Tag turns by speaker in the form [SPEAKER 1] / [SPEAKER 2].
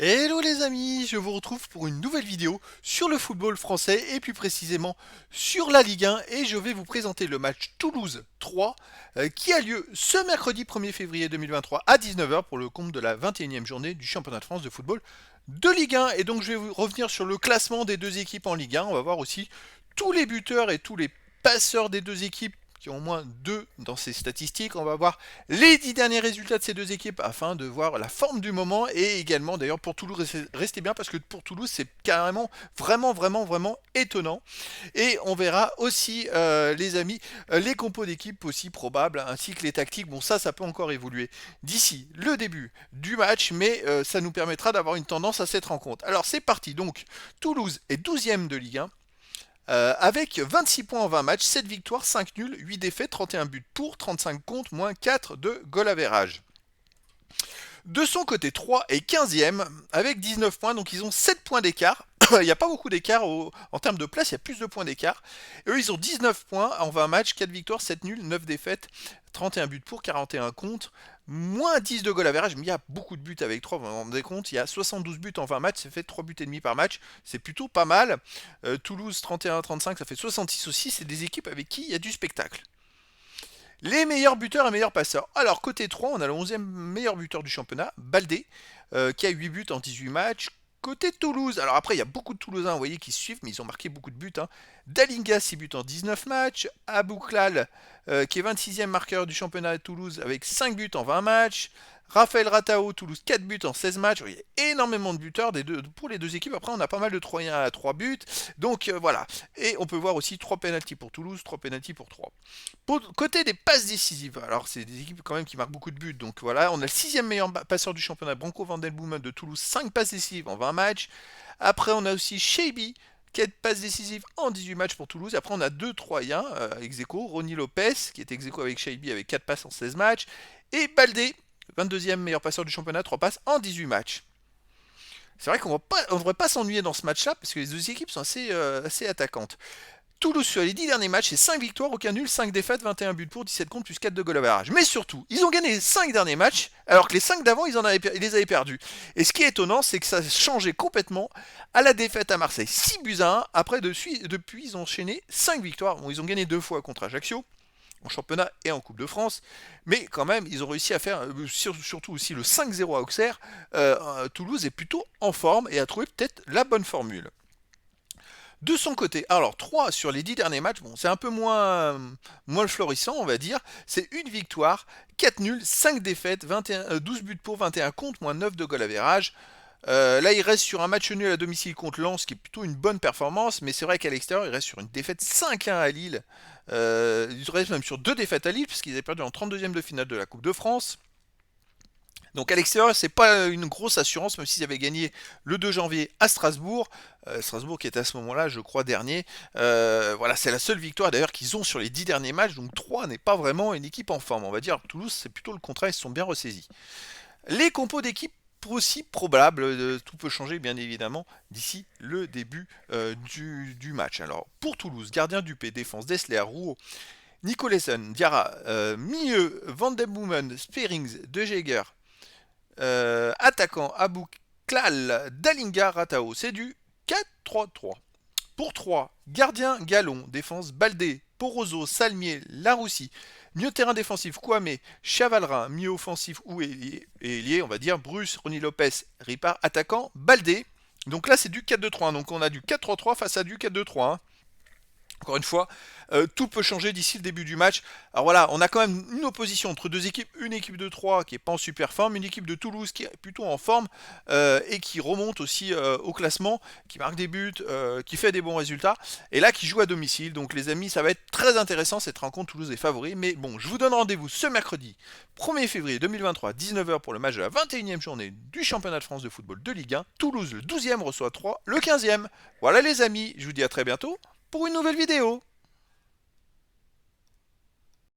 [SPEAKER 1] Hello les amis, je vous retrouve pour une nouvelle vidéo sur le football français et plus précisément sur la Ligue 1 et je vais vous présenter le match Toulouse 3 qui a lieu ce mercredi 1er février 2023 à 19h pour le compte de la 21e journée du championnat de France de football de Ligue 1 et donc je vais vous revenir sur le classement des deux équipes en Ligue 1, on va voir aussi tous les buteurs et tous les passeurs des deux équipes qui ont au moins deux dans ces statistiques. On va voir les 10 derniers résultats de ces deux équipes afin de voir la forme du moment et également d'ailleurs pour Toulouse, restez bien parce que pour Toulouse c'est carrément vraiment étonnant. Et on verra aussi les amis les compos d'équipe aussi probables ainsi que les tactiques. Bon ça peut encore évoluer d'ici le début du match mais ça nous permettra d'avoir une tendance à cette rencontre. Alors c'est parti donc Toulouse est 12e de Ligue 1 avec 26 points en 20 matchs, 7 victoires, 5 nuls, 8 défaites, 31 buts pour, 35 contre, moins 4 de goal average. De son côté, 3 est 15e avec 19 points, donc ils ont 7 points d'écart. Il n'y a pas beaucoup d'écart en termes de place, il y a plus de points d'écart. Eux, ils ont 19 points en 20 matchs, 4 victoires, 7 nuls, 9 défaites, 31 buts pour, 41 contre, moins 10 de goal average, mais il y a beaucoup de buts avec 3, vous vous rendez compte, il y a 72 buts en 20 matchs, ça fait 3 buts et demi par match, c'est plutôt pas mal. Toulouse 31-35, ça fait 66 aussi, c'est des équipes avec qui il y a du spectacle. Les meilleurs buteurs et meilleurs passeurs. Alors, côté 3, on a le 11e meilleur buteur du championnat, Baldé, qui a 8 buts en 18 matchs. Côté Toulouse, alors après, il y a beaucoup de Toulousains, vous voyez, qui se suivent, mais ils ont marqué beaucoup de buts. Dalinga, 6 buts en 19 matchs. Abouklal, qui est 26e marqueur du championnat de Toulouse, avec 5 buts en 20 matchs. Raphaël Ratao, Toulouse, 4 buts en 16 matchs. Il y a énormément de buteurs pour les deux équipes. Après, on a pas mal de Troyens à 3 buts. Donc voilà. Et on peut voir aussi 3 pénaltys pour Toulouse, 3 pénaltys pour 3. Côté des passes décisives, alors c'est des équipes quand même qui marquent beaucoup de buts, donc voilà, on a le 6e meilleur passeur du championnat, Branco Vandelboomen de Toulouse, 5 passes décisives en 20 matchs. Après on a aussi Sheiby, 4 passes décisives en 18 matchs pour Toulouse. Après on a deux Troyens, ex-aequo, Ronny Lopez, qui est ex-aequo avec Sheiby avec 4 passes en 16 matchs, et Baldé, 22e meilleur passeur du championnat, 3 passes en 18 matchs. C'est vrai qu'on ne devrait pas s'ennuyer dans ce match-là, parce que les deux équipes sont assez attaquantes. Toulouse sur les 10 derniers matchs, c'est 5 victoires, aucun nul, 5 défaites, 21 buts pour, 17 contre, plus 4 de goal average. Mais surtout, ils ont gagné les 5 derniers matchs, alors que les 5 d'avant, ils les avaient perdus. Et ce qui est étonnant, c'est que ça a changé complètement à la défaite à Marseille. 6 buts à 1, après, depuis, ils ont enchaîné 5 victoires. Bon, ils ont gagné 2 fois contre Ajaccio, en championnat et en Coupe de France, mais quand même, ils ont réussi à faire, surtout aussi le 5-0 à Auxerre. Toulouse est plutôt en forme et a trouvé peut-être la bonne formule. De son côté, alors 3 sur les 10 derniers matchs, bon, c'est un peu moins florissant, on va dire. C'est une victoire, 4 nuls, 5 défaites, 12 buts pour, 21 contre, moins 9 de goal average. Là, il reste sur un match nul à domicile contre Lens, qui est plutôt une bonne performance, mais c'est vrai qu'à l'extérieur, il reste sur une défaite 5-1 à Lille. Il reste même sur deux défaites à Lille, puisqu'ils avaient perdu en 32e de finale de la Coupe de France. Donc à l'extérieur, c'est pas une grosse assurance, même s'ils avaient gagné le 2 janvier à Strasbourg. Strasbourg qui était à ce moment-là, je crois, dernier. Voilà, c'est la seule victoire d'ailleurs qu'ils ont sur les 10 derniers matchs. Donc 3 n'est pas vraiment une équipe en forme. On va dire Toulouse, c'est plutôt le contraire, ils se sont bien ressaisis. Les compos d'équipe aussi probables, tout peut changer bien évidemment d'ici le début du match. Alors pour Toulouse, gardien Dupé, défense Dessler, Rouault, Nicolaisen, Diarra, milieu Vandenboomen, Spearings, De Jaeger, attaquant Abou Klal, Dalinga, Ratao. C'est du 4-3-3. Pour 3, gardien Gallon, défense Baldé, Poroso, Salmier, Laroussi. Milieu de terrain défensif Kouame, Chavalrin, milieu offensif ou ailier, on va dire Bruce, Ronny Lopez, Ripard, attaquant Baldé. Donc là c'est du 4-2-3, donc on a du 4-3-3 face à du 4-2-3. Encore une fois, tout peut changer d'ici le début du match. Alors voilà, on a quand même une opposition entre deux équipes. Une équipe de 3 qui n'est pas en super forme, une équipe de Toulouse qui est plutôt en forme et qui remonte aussi au classement, qui marque des buts, qui fait des bons résultats. Et là, qui joue à domicile. Donc les amis, ça va être très intéressant cette rencontre. Toulouse est favori. Mais bon, je vous donne rendez-vous ce mercredi 1er février 2023, 19h pour le match de la 21e journée du championnat de France de football de Ligue 1. Toulouse, le 12e, reçoit 3, le 15e. Voilà les amis, je vous dis à très bientôt pour une nouvelle vidéo.